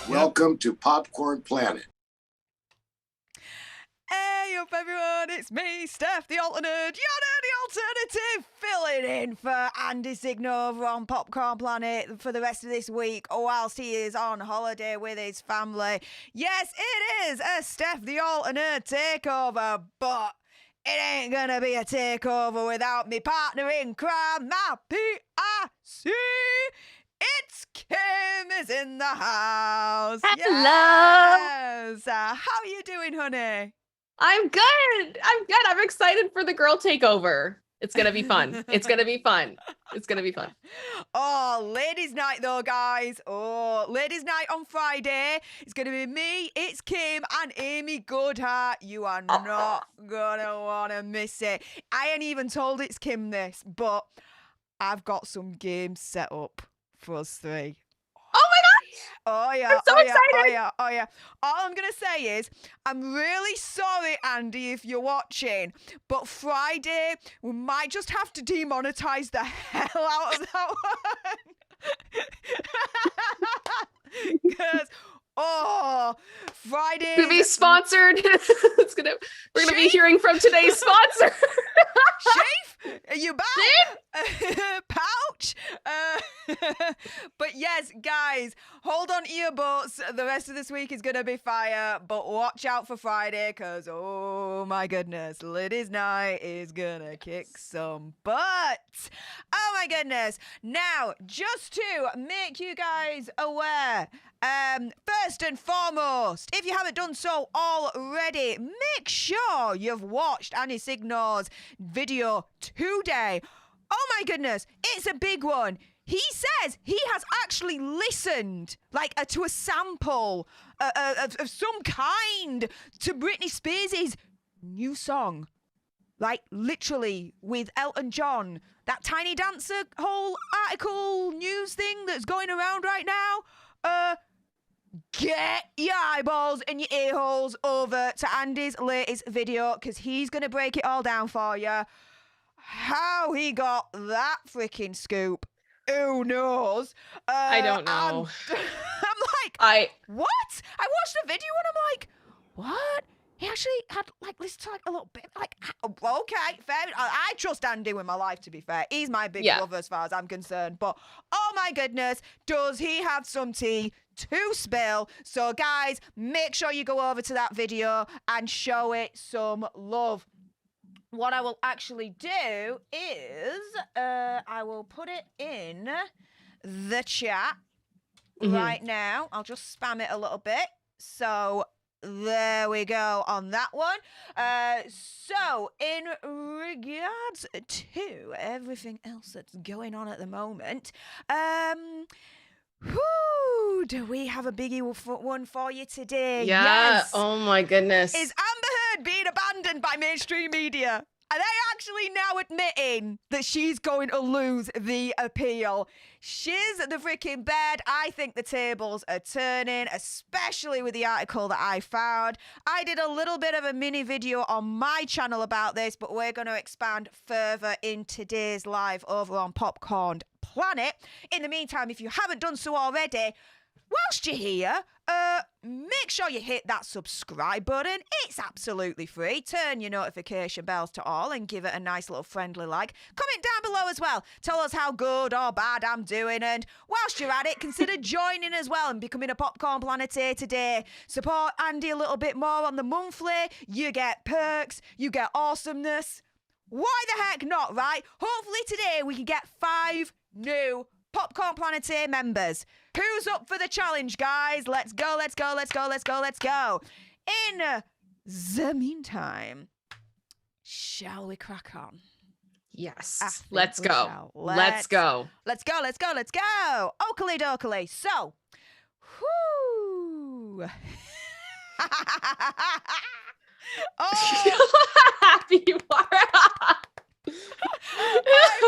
Welcome to Popcorn Planet. Hey up everyone, it's me, Stef The Alter Nerd, your nerdy alternative, filling in for Andy Signore over on Popcorn Planet for the rest of this week whilst he is on holiday with his family. Yes, it is a Stef The Alter Nerd takeover, but it ain't gonna be a takeover without me partner in crime, my PIC. It's Kim is in the house. Hello. Yes. How are you doing, honey? I'm good. I'm excited for the girl takeover. It's going to be fun. It's going to be fun. Oh, ladies' night though, guys. Oh, ladies' night on Friday. It's going to be me, it's Kim, and Amy Goodhart. You are not going to want to miss it. I ain't even told it's Kim this, but I've got some games set up for us three. Oh my gosh. Oh yeah. I'm so excited. Oh yeah. All I'm going to say is, I'm really sorry, Andy, if you're watching, but Friday, we might just have to demonetize the hell out of that one. Because, Friday. To be sponsored. We're gonna be hearing from today's sponsor. Sheaf, are you back? Pouch. But yes, guys, hold on to your butts. The rest of this week is gonna be fire, but watch out for Friday, because oh my goodness, ladies' night is gonna kick some butt. Oh my goodness. Now, just to make you guys aware, first and foremost, if you haven't done so already, make sure you've watched Andy Signore's video today. Oh my goodness, it's a big one. He says he has actually listened, to a sample of some kind to Britney Spears' new song. Literally, with Elton John. That Tiny Dancer whole article news thing that's going around right now. Get your eyeballs and your ear holes over to Andy's latest video, because he's going to break it all down for you. How he got that freaking scoop, who knows? I don't know. I'm like, what? I watched the video and I'm like, what? He actually had listened to a little bit. Okay, fair. I trust Andy with my life, to be fair. He's my big brother as far as I'm concerned. But oh my goodness, does he have some tea to spill? So guys, make sure you go over to that video and show it some love. What I will actually do is I will put it in the chat right now. I'll just spam it a little bit. So there we go on that one. So in regards to everything else that's going on at the moment, do we have a biggie one for you today? Yeah. Yes. Oh my goodness. Is Amber Heard being abandoned by mainstream media? Are they actually now admitting that she's going to lose the appeal? She's the freaking bed. I think the tables are turning, especially with the article that I found. I did a little bit of a mini video on my channel about this, but we're going to expand further in today's live over on Popcorn Planet. In the meantime, if you haven't done so already, whilst you're here, make sure you hit that subscribe button. It's absolutely free. Turn your notification bells to all and give it a nice little friendly like. Comment down below as well. Tell us how good or bad I'm doing. And whilst you're at it, consider joining as well and becoming a Popcorn Planetier today. Support Andy a little bit more on the monthly. You get perks. You get awesomeness. Why the heck not, right? Hopefully today we can get 5 new Popcorn Planeteer members. Who's up for the challenge, guys? Let's go. In the meantime, shall we crack on? Yes. Let's go. Let's go. Oakley dokley. So, whoo. Oh, happy you are.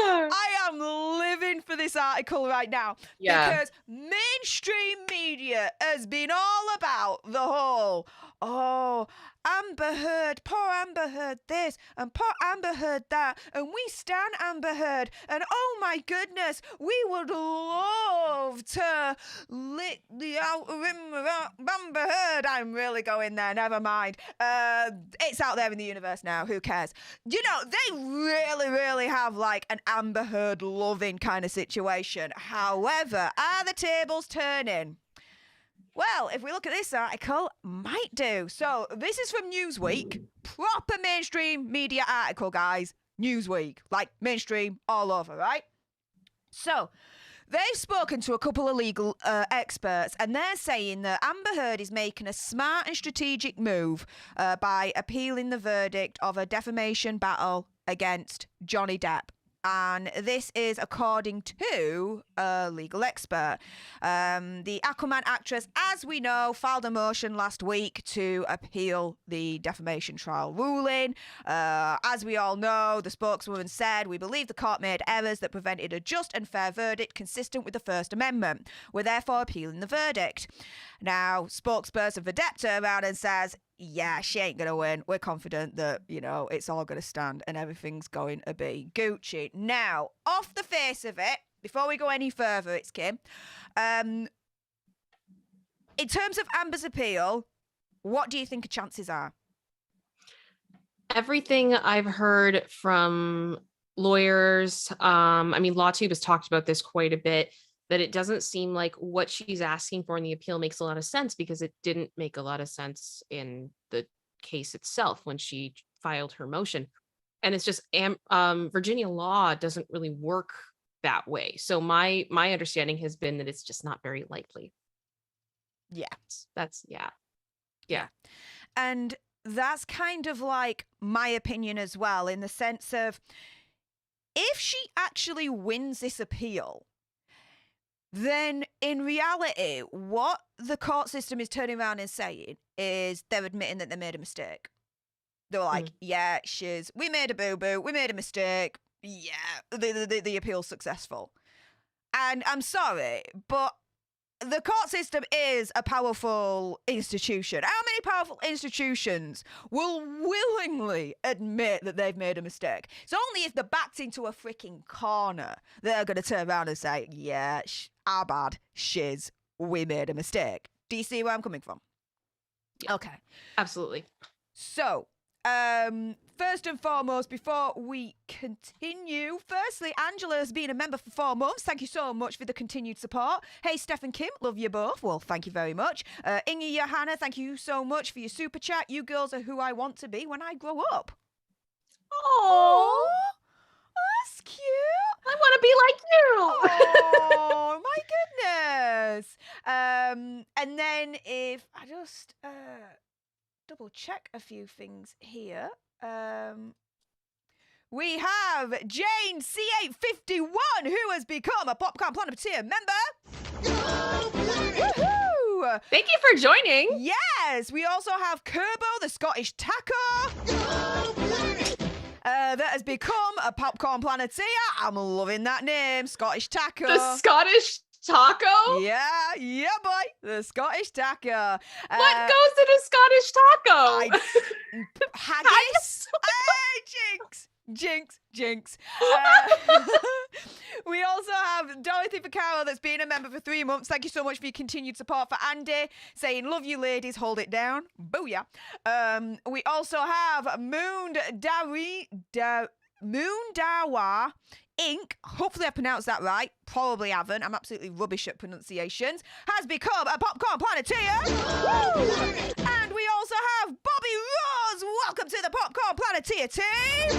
I am living for this article right now because mainstream media has been all about the whole oh, Amber Heard, poor Amber Heard this, and poor Amber Heard that, and we stan Amber Heard, and oh my goodness, we would love to lick the outer rim of Amber Heard. I'm really going there, never mind. It's out there in the universe now, who cares? You know, they really, really have like an Amber Heard loving kind of situation. However, are the tables turning? Well, if we look at this article, might do. So this is from Newsweek. Proper mainstream media article, guys. Newsweek. Like mainstream all over, right? So they've spoken to a couple of legal experts, and they're saying that Amber Heard is making a smart and strategic move by appealing the verdict of a defamation battle against Johnny Depp. And this is according to a legal expert. The Aquaman actress, as we know, filed a motion last week to appeal the defamation trial ruling. As we all know, the spokeswoman said, "We believe the court made errors that prevented a just and fair verdict consistent with the First Amendment. We're therefore appealing the verdict." Now, spokesperson for Depp turned around and says, yeah, she ain't going to win. We're confident that, you know, it's all going to stand and everything's going to be Gucci. Now, off the face of it, before we go any further, it's Kim. In terms of Amber's appeal, what do you think the chances are? Everything I've heard from lawyers, I mean, LawTube has talked about this quite a bit, that it doesn't seem like what she's asking for in the appeal makes a lot of sense, because it didn't make a lot of sense in the case itself when she filed her motion. And it's just Virginia law doesn't really work that way. So my understanding has been that it's just not very likely. Yeah. That's yeah. And that's kind of like my opinion as well, in the sense of if she actually wins this appeal, then in reality, what the court system is turning around and saying is they're admitting that they made a mistake. They're like, yeah, we made a boo-boo, we made a mistake, yeah, the appeal's successful. And I'm sorry, but the court system is a powerful institution. How many powerful institutions will willingly admit that they've made a mistake? It's only if they're backed into a freaking corner they're going to turn around and say, yeah, our bad, shiz, we made a mistake. Do you see where I'm coming from? Yeah, okay. Absolutely. So, first and foremost, before we continue, firstly, Angela has been a member for 4 months. Thank you so much for the continued support. Hey, Steph and Kim, love you both. Well, thank you very much. Inge Johanna, thank you so much for your super chat. You girls are who I want to be when I grow up. Oh, that's cute. I want to be like you. Oh, my goodness. And then if I just double check a few things here. We have Jane C851, who has become a Popcorn Planet tier member. Woohoo! Thank you for joining. Yes, we also have Kerbo, the Scottish taco. That has become a Popcorn Planeteer. I'm loving that name, Scottish Taco. The Scottish Taco? Yeah, boy. The Scottish Taco. What goes in a Scottish taco? Haggis? Jinx. We also have Dorothy Vaccaro, that's been a member for 3 months. Thank you so much for your continued support for Andy, saying, love you ladies, hold it down. Booyah. We also have Moon Dawa Inc., hopefully I pronounced that right, probably haven't, I'm absolutely rubbish at pronunciations, has become a Popcorn Planeteer. Woo! And we also have Bobby Rose. Welcome to the Popcorn Planeteer team.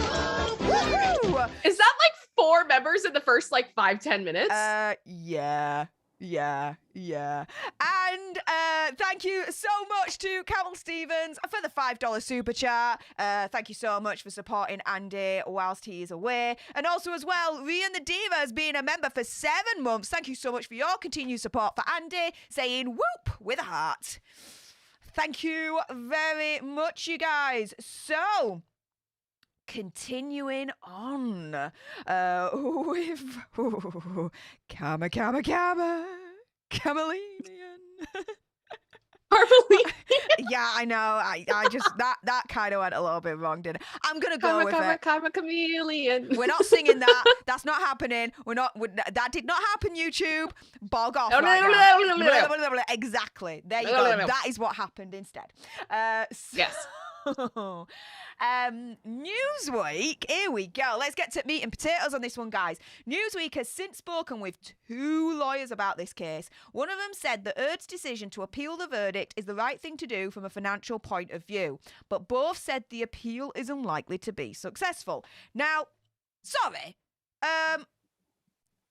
Woohoo! Is that like 4 members in the first like 5-10 minutes? Yeah. And thank you so much to Carol Stevens for the $5 super chat. Thank you so much for supporting Andy whilst he is away. And also as well, Rian the Diva has been a member for 7 months. Thank you so much for your continued support for Andy, saying whoop with a heart. Thank you very much, you guys. So, continuing on with Kamalian. Carmelita. Yeah, I know. I just that kind of went a little bit wrong, didn't it? I'm gonna go with it. Karma chameleon. We're not singing that. That's not happening. That did not happen, YouTube. Bog off right now. Exactly. There you go. That is what happened instead. Yes. Newsweek, here we go. Let's get to meat and potatoes on this one, guys. Newsweek has since spoken with 2 lawyers about this case. One of them said that Erd's decision to appeal the verdict is the right thing to do from a financial point of view, but both said the appeal is unlikely to be successful. Now, sorry,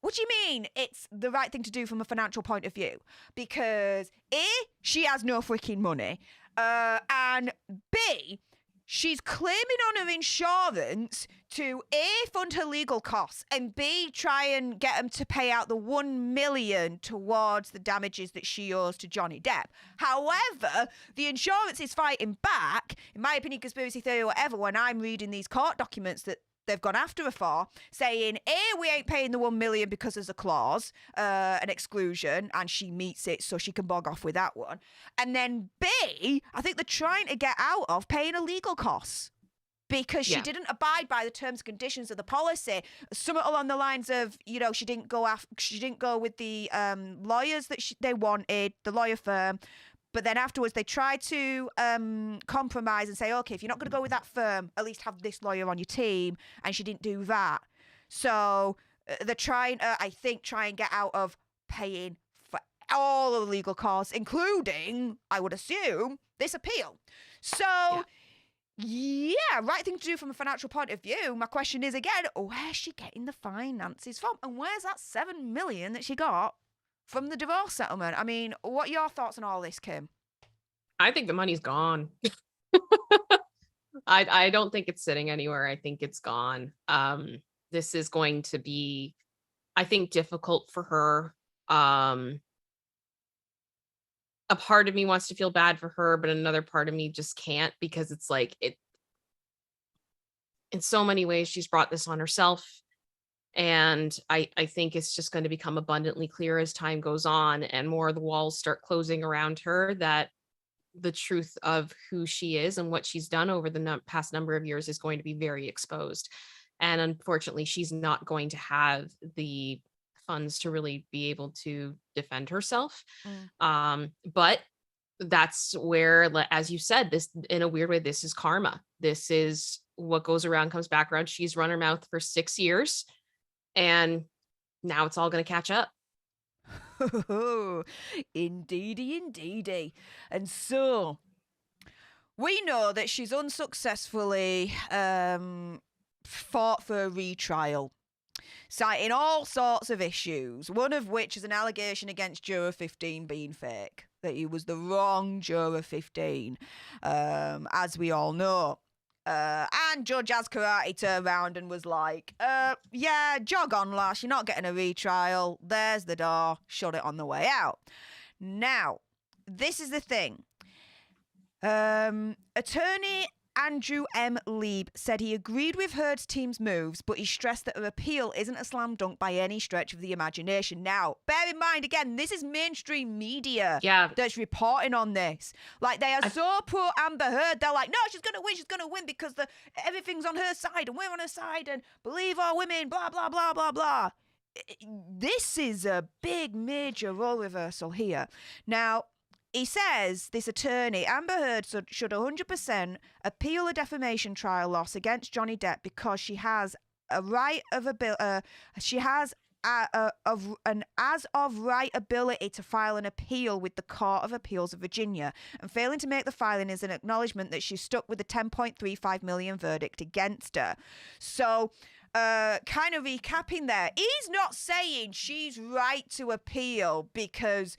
what do you mean it's the right thing to do from a financial point of view? Because A, she has no freaking money, and B, she's claiming on her insurance to A, fund her legal costs, and B, try and get them to pay out the $1 million towards the damages that she owes to Johnny Depp. However, the insurance is fighting back, in my opinion, conspiracy theory or whatever, when I'm reading these court documents that they've gone after her for, saying, A, we ain't paying the $1 million because there's a clause, an exclusion, and she meets it, so she can bog off with that one. And then B, I think they're trying to get out of paying her legal costs because she didn't abide by the terms and conditions of the policy. Something along the lines of, she didn't go with the lawyers that they wanted, the lawyer firm. But then afterwards, they tried to compromise and say, okay, if you're not going to go with that firm, at least have this lawyer on your team. And she didn't do that. So they're trying to, I think, try and get out of paying for all of the legal costs, including, I would assume, this appeal. So, yeah, right thing to do from a financial point of view. My question is, again, where's she getting the finances from? And where's that $7 million that she got from the divorce settlement? I mean, what are your thoughts on all this, Kim? I think the money's gone. I don't think it's sitting anywhere. I think it's gone. This is going to be, I think, difficult for her. A part of me wants to feel bad for her, but another part of me just can't, because it's like, in so many ways, she's brought this on herself. And I think it's just going to become abundantly clear as time goes on and more of the walls start closing around her, that the truth of who she is and what she's done over the past number of years is going to be very exposed. And unfortunately, she's not going to have the funds to really be able to defend herself. But that's where, as you said, this, in a weird way, this is karma. This is what goes around comes back around. She's run her mouth for 6 years. And now it's all going to catch up. Indeedy. And so we know that she's unsuccessfully fought for a retrial, citing all sorts of issues, one of which is an allegation against Juror 15 being fake, that he was the wrong Juror 15, as we all know. And Judge Karate turned around and was like, yeah, jog on, lass. You're not getting a retrial. There's the door. Shut it on the way out. Now, this is the thing. Attorney Andrew M. Lieb said he agreed with Heard's team's moves, but he stressed that her appeal isn't a slam dunk by any stretch of the imagination. Now, bear in mind, again, this is mainstream media that's reporting on this. Like, they are so pro Amber Heard. They're like, no, she's going to win because everything's on her side and we're on her side and believe our women, blah, blah, blah, blah, blah. This is a big, major role reversal here. Now, he says, this attorney, Amber Heard should 100% appeal a defamation trial loss against Johnny Depp because she has a right of she has an as of right ability to file an appeal with the Court of Appeals of Virginia, and failing to make the filing is an acknowledgement that she's stuck with the $10.35 million verdict against her. So, kind of recapping there, he's not saying she's right to appeal because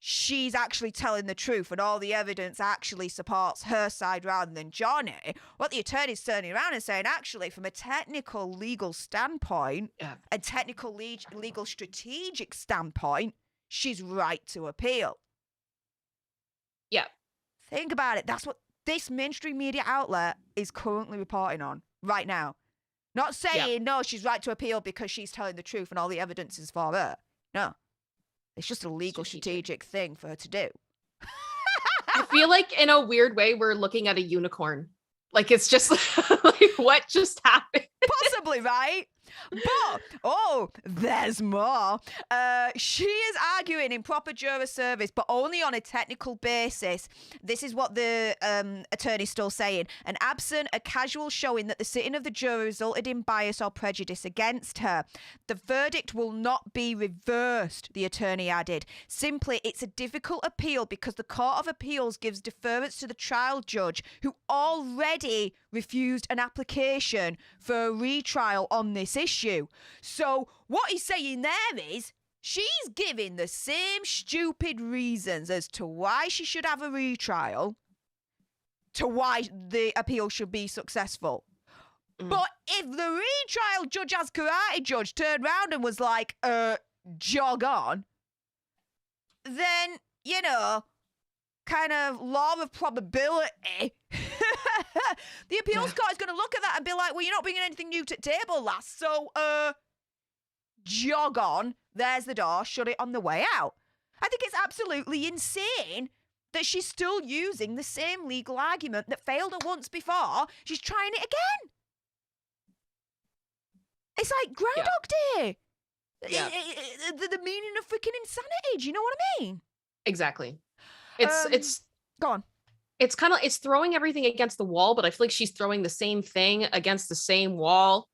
she's actually telling the truth and all the evidence actually supports her side rather than Johnny. What the attorney's turning around and saying, actually, from a technical legal standpoint, a technical legal strategic standpoint, she's right to appeal. Yeah. Think about it. That's what this mainstream media outlet is currently reporting on right now. Not saying, no, she's right to appeal because she's telling the truth and all the evidence is for her. No. It's just a legal strategic thing for her to do. I feel like in a weird way, we're looking at a unicorn. Like, it's just like, what just happened? Possibly, right? But, there's more. She is arguing in proper juror service, but only on a technical basis. This is what the attorney's still saying. And absent a casual showing that the sitting of the jury resulted in bias or prejudice against her, the verdict will not be reversed, the attorney added. Simply, it's a difficult appeal because the Court of Appeals gives deference to the trial judge who already refused an application for a retrial on this issue. So what he's saying there is she's giving the same stupid reasons as to why she should have a retrial to why the appeal should be successful. But if the retrial judge as karate judge turned round and was like, jog on, then, kind of law of probability, the appeals court is going to look at that and be like, well, you're not bringing anything new to the table, lass, so, jog on, there's the door, shut it on the way out. I think it's absolutely insane that she's still using the same legal argument that failed her once before. She's trying it again. It's like Groundhog Day. Yeah. The meaning of freaking insanity, do you know what I mean? Exactly. It's Go on. It's kind of, it's throwing everything against the wall, but I feel like she's throwing the same thing against the same wall,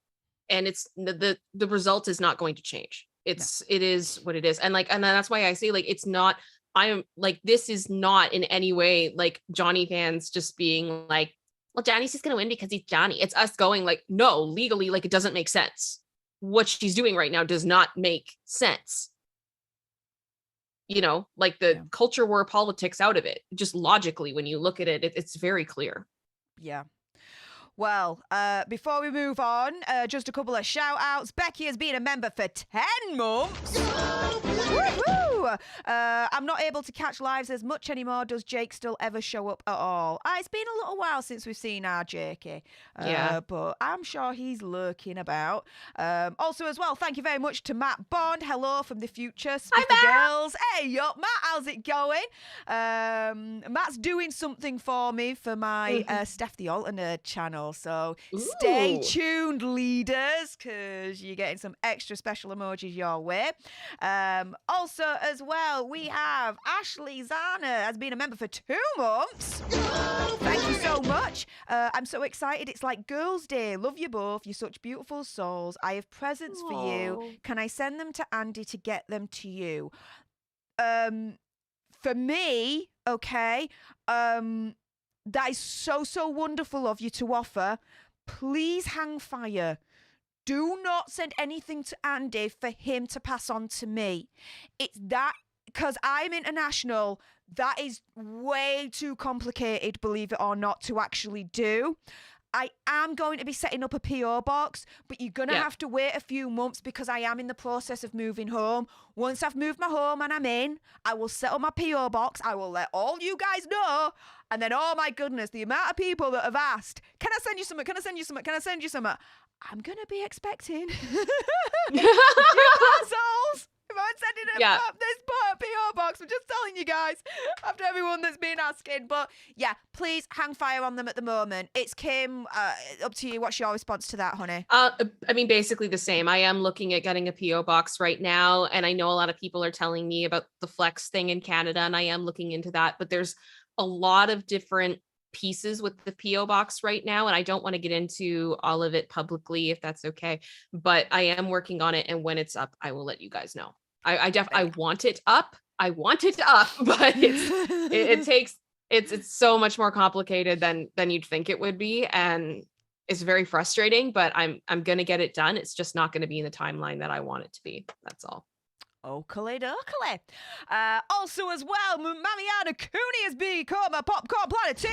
and it's the result is not going to change. It is what it is. And then that's why I say, like, it's not, I'm like, this is not in any way like Johnny fans just being like, well, Johnny's just going to win because he's Johnny. It's us going like, no, legally, like, it doesn't make sense. What she's doing right now does not make sense. Like the culture war politics out of it, just logically, when you look at it, it's very clear. Yeah. Well, before we move on, just a couple of shout outs. Becky has been a member for 10 months. Woohoo! I'm not able to catch lives as much anymore. Does Jake still ever show up at all? It's been a little while since we've seen our Jakey. But I'm sure he's lurking about. Also, as well, thank you very much to Matt Bond. Hello from the future. Spiffy girls. Hey, up, Matt. How's it going? Matt's doing something for me for my Stef The Alter Nerd channel. So stay tuned, leaders, because you're getting some extra special emojis your way. Also, as well, we have Ashley Zana has been a member for 2 months. Thank you so much. I'm so excited. It's like Girls' Day. Love you both. You're such beautiful souls. I have presents for you. Can I send them to Andy to get them to you? For me, okay, that is so wonderful of you to offer. Please hang fire. Do not send anything to Andy for him to pass on to me. It's that, because I'm international, that is way too complicated, believe it or not, to actually do. I am going to be setting up a PO box, but you're going to have to wait a few months because I am in the process of moving home. Once I've moved my home and I'm in, I will set up my PO box. I will let all you guys know. And then, oh my goodness, the amount of people that have asked, can I send you something? Can I send you something? Can I send you something? I'm going to be expecting. You assholes. If I'm sending this PO box, I'm just telling you guys, after everyone that's been asking. But yeah, please hang fire on them at the moment. It's Kim, up to you. What's your response to that, honey? I mean, basically the same. I am looking at getting a PO box right now, and I know a lot of people are telling me about the Flex thing in Canada, and I am looking into that. But there's a lot of different pieces with the PO box right now, and I don't want to get into all of it publicly, if that's okay, but I am working on it, and when it's up, I will let you guys know. I want it up, but it's so much more complicated than you'd think it would be, and it's very frustrating, but I'm gonna get it done. It's just not going to be in the timeline that I want it to be. That's all. Oakley dokley. Also, as well, Mariana Cooney has become a Popcorn Planeteer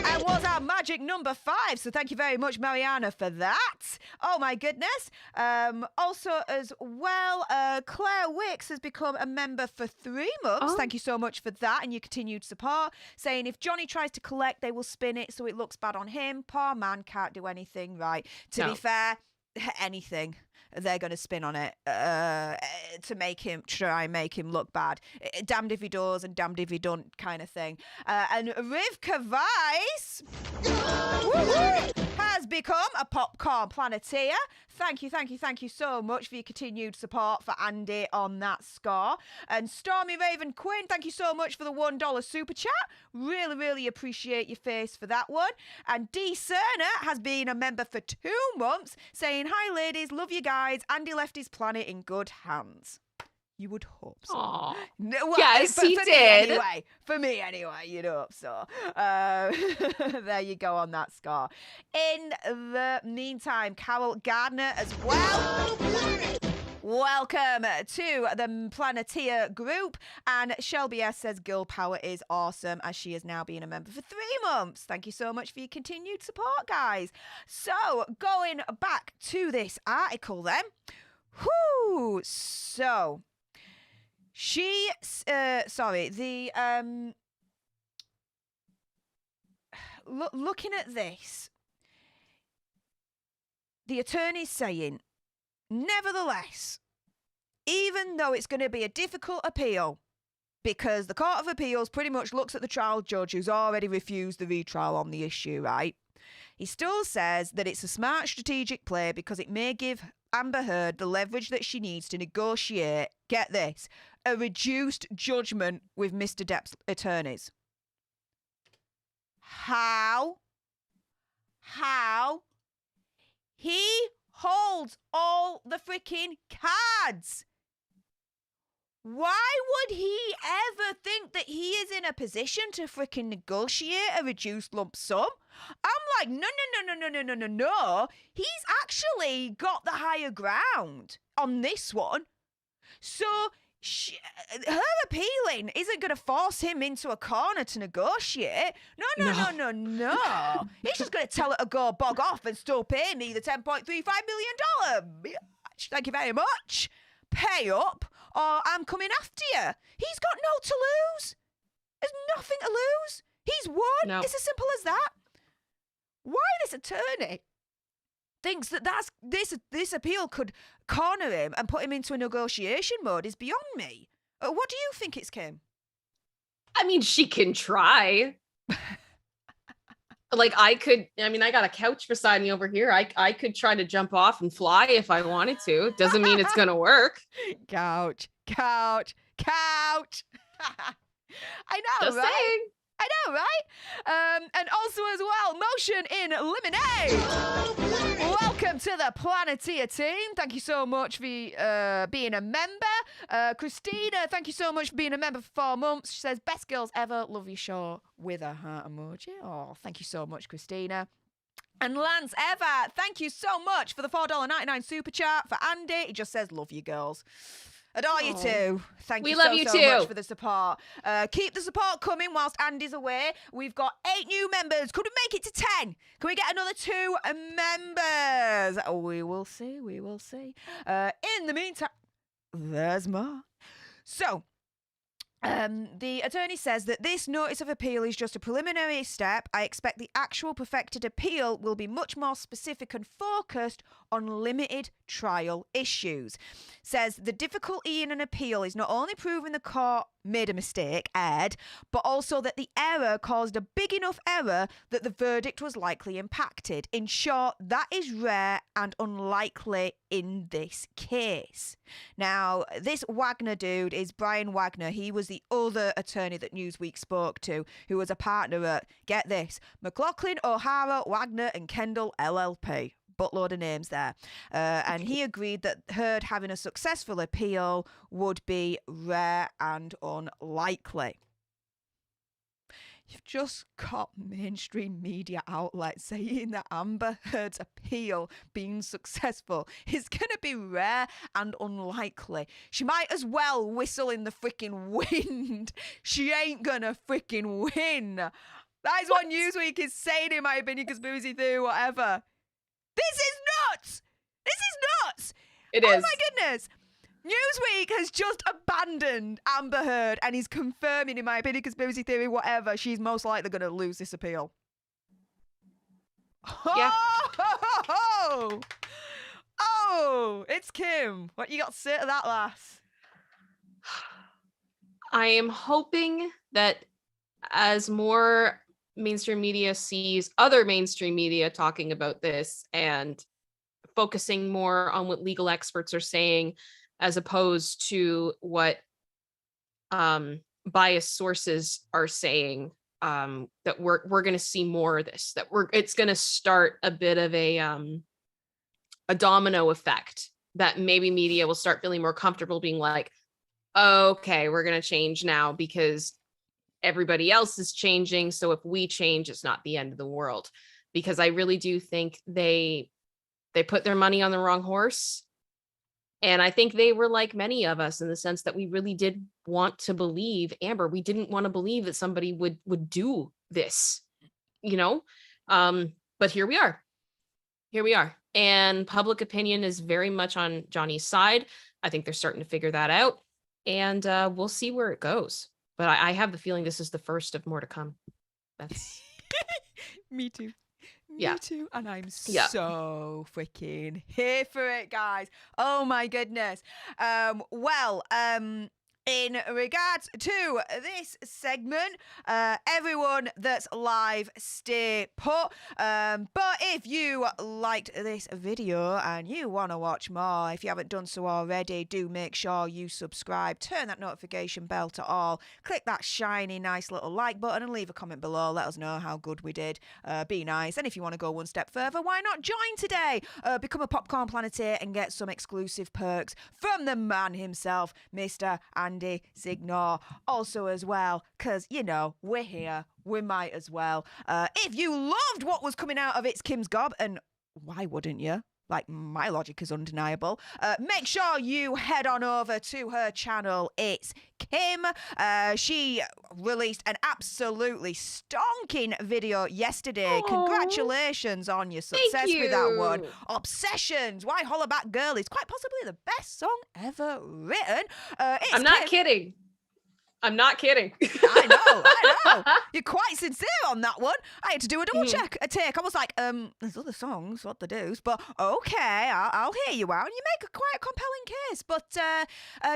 and was our magic number 5. So thank you very much, Mariana, for that. Oh my goodness. Also, as well, Claire Wicks has become a member for 3 months. Thank you so much for that and your continued support. Saying if Johnny tries to collect, they will spin it so it looks bad on him. Poor man can't do anything right. To be fair, anything they're going to spin on it to try and make him look bad. Damned if he does and damned if he don't kind of thing. And Rivka Weiss has become a Popcorn Planeteer. Thank you so much for your continued support for Andy on that score. And Stormy Raven Quinn, thank you so much for the $1 super chat. Really appreciate your face for that one. And D. Cerner has been a member for 2 months, saying, "Hi ladies, love you guys. Andy left his planet in good hands." You would hope so. Aww. No, well, yes, he did. For me anyway, you'd hope so. There you go on that score. In the meantime, Carol Gardner as well. Welcome to the Planeteer group. And Shelby S says girl power is awesome, as she has now been a member for 3 months. Thank you so much for your continued support, guys. So going back to this article then. So looking at this, the attorney's saying, nevertheless, even though it's going to be a difficult appeal, because the Court of Appeals pretty much looks at the trial judge who's already refused the retrial on the issue, right? He still says that it's a smart strategic play because it may give Amber Heard the leverage that she needs to negotiate, get this, a reduced judgment with Mr. Depp's attorneys. How? He holds all the freaking cards. Why would he ever think that he is in a position to freaking negotiate a reduced lump sum? I'm like, no. He's actually got the higher ground on this one. So her appealing isn't going to force him into a corner to negotiate. No. He's just going to tell her to go bog off and still pay me the $10.35 million. Thank you very much. Pay up or I'm coming after you. He's got no to lose. There's nothing to lose. He's won. No. It's as simple as that. Why this attorney thinks that this appeal could corner him and put him into a negotiation mode is beyond me. What do you think it's, Kim? I mean, she can try. Like I got a couch beside me over here. I could try to jump off and fly if I wanted to. Doesn't mean it's gonna work. Couch. I know, Just right? saying. I know, right? And also as well, Motion in Lemonade. Welcome to the Planeteer team. Thank you so much for being a member. Christina, thank you so much for being a member for 4 months. She says, best girls ever. Love your show with a heart emoji. Oh, thank you so much, Christina. And Lance Ever, thank you so much for the $4.99 super chat for Andy. He just says, love you girls. Adore you too. Thank you so much for the support. Keep the support coming whilst Andy's away. We've got 8 new members. Could we make it to 10? Can we get another 2 members? We will see. In the meantime, there's more. So, the attorney says that this notice of appeal is just a preliminary step. I expect the actual perfected appeal will be much more specific and focused on limited trial issues. Says the difficulty in an appeal is not only proving the court made a mistake, erred, but also that the error caused a big enough error that the verdict was likely impacted. In short, that is rare and unlikely in this case. Now, this Wagner dude is Brian Wagner. He was the other attorney that Newsweek spoke to, who was a partner at, get this, McLaughlin, O'Hara, Wagner and Kendall LLP. Buttload of names there. And he agreed that Heard having a successful appeal would be rare and unlikely. You've just got mainstream media outlets saying that Amber Heard's appeal being successful is going to be rare and unlikely. She might as well whistle in the freaking wind. She ain't going to freaking win. That is what Newsweek is saying, in my opinion, conspiracy theory, whatever. This is nuts! It is. Oh my goodness! Newsweek has just abandoned Amber Heard and is confirming, in my opinion, conspiracy theory, whatever, she's most likely going to lose this appeal. Yeah. It's Kim. What you got to say to that, lass? I am hoping that as more mainstream media sees other mainstream media talking about this and focusing more on what legal experts are saying as opposed to what biased sources are saying, that we're going to see more of this, that it's going to start a bit of a domino effect, that maybe media will start feeling more comfortable being like, okay, we're going to change now because everybody else is changing. So if we change, it's not the end of the world. Because I really do think they put their money on the wrong horse. And I think they were like many of us in the sense that we really did want to believe, Amber, we didn't want to believe that somebody would do this, you know? But here we are. Here we are. And public opinion is very much on Johnny's side. I think they're starting to figure that out. And we'll see where it goes. But I have the feeling this is the first of more to come. That's Me too. Yeah. Me too. And I'm so freaking here for it, guys. Oh my goodness. In regards to this segment, everyone that's live, stay put. But if you liked this video and you want to watch more, if you haven't done so already, do make sure you subscribe, turn that notification bell to all, click that shiny, nice little like button and leave a comment below. Let us know how good we did. Be nice. And if you want to go one step further, why not join today? Become a Popcorn Planeteer and get some exclusive perks from the man himself, Mr. Andy Signore. Also as well, because, you know, we're here. We might as well. If you loved what was coming out of It's Kim's Gob, and why wouldn't you? Like, my logic is undeniable. Make sure you head on over to her channel, It's Kim. She released an absolutely stonking video yesterday. Aww. Congratulations on your success with that one. Obsessions, Why Hollaback Girl is quite possibly the best song ever written. I'm not kidding. I'm not kidding. I know. You're quite sincere on that one. I had to do a double check, a take. I was like, there's other songs, what the deuce, but okay, I'll hear you out. And you make a quite compelling case. But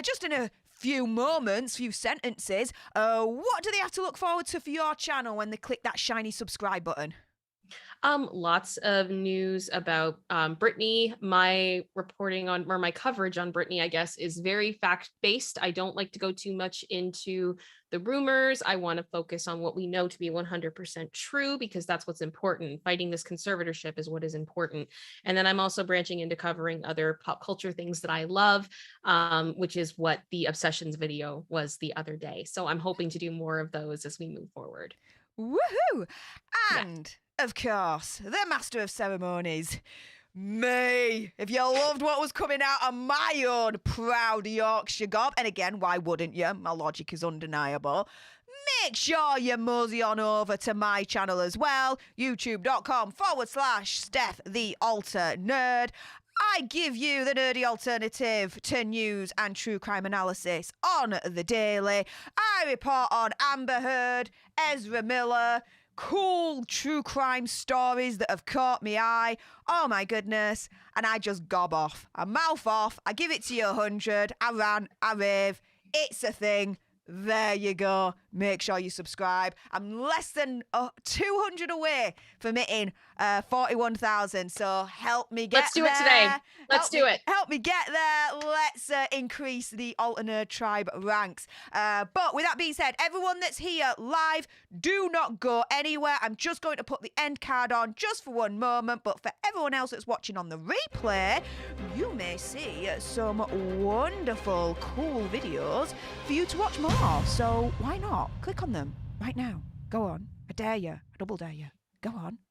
just in a few moments, few sentences, what do they have to look forward to for your channel when they click that shiny subscribe button? Lots of news about Britney. My reporting on, or my coverage on Britney, I guess, is very fact-based. I don't like to go too much into the rumors. I want to focus on what we know to be 100% true, because that's what's important. Fighting this conservatorship is what is important. And then I'm also branching into covering other pop culture things that I love, which is what the Obsessions video was the other day. So I'm hoping to do more of those as we move forward. Woohoo! And of course, the master of ceremonies, me. If you loved what was coming out of my own proud Yorkshire gob, and again, why wouldn't you? My logic is undeniable. Make sure you mosey on over to my channel as well, youtube.com/Stef The Alter Nerd. I give you the nerdy alternative to news and true crime analysis on the daily. I report on Amber Heard, Ezra Miller, cool true crime stories that have caught me eye. Oh my goodness. And I just gob off. I mouth off. I give it to you 100. I rant. I rave. It's a thing. There you go. Make sure you subscribe. I'm less than 200 away from hitting 41,000. So help me get there. Let's do it today. Let's do it. Help me get there. Let's increase the Alter Nerd tribe ranks. But with that being said, everyone that's here live, do not go anywhere. I'm just going to put the end card on just for one moment. But for everyone else that's watching on the replay, you may see some wonderful, cool videos for you to watch more. So why not? Click on them right now. Go on. I dare you. I double dare you. Go on.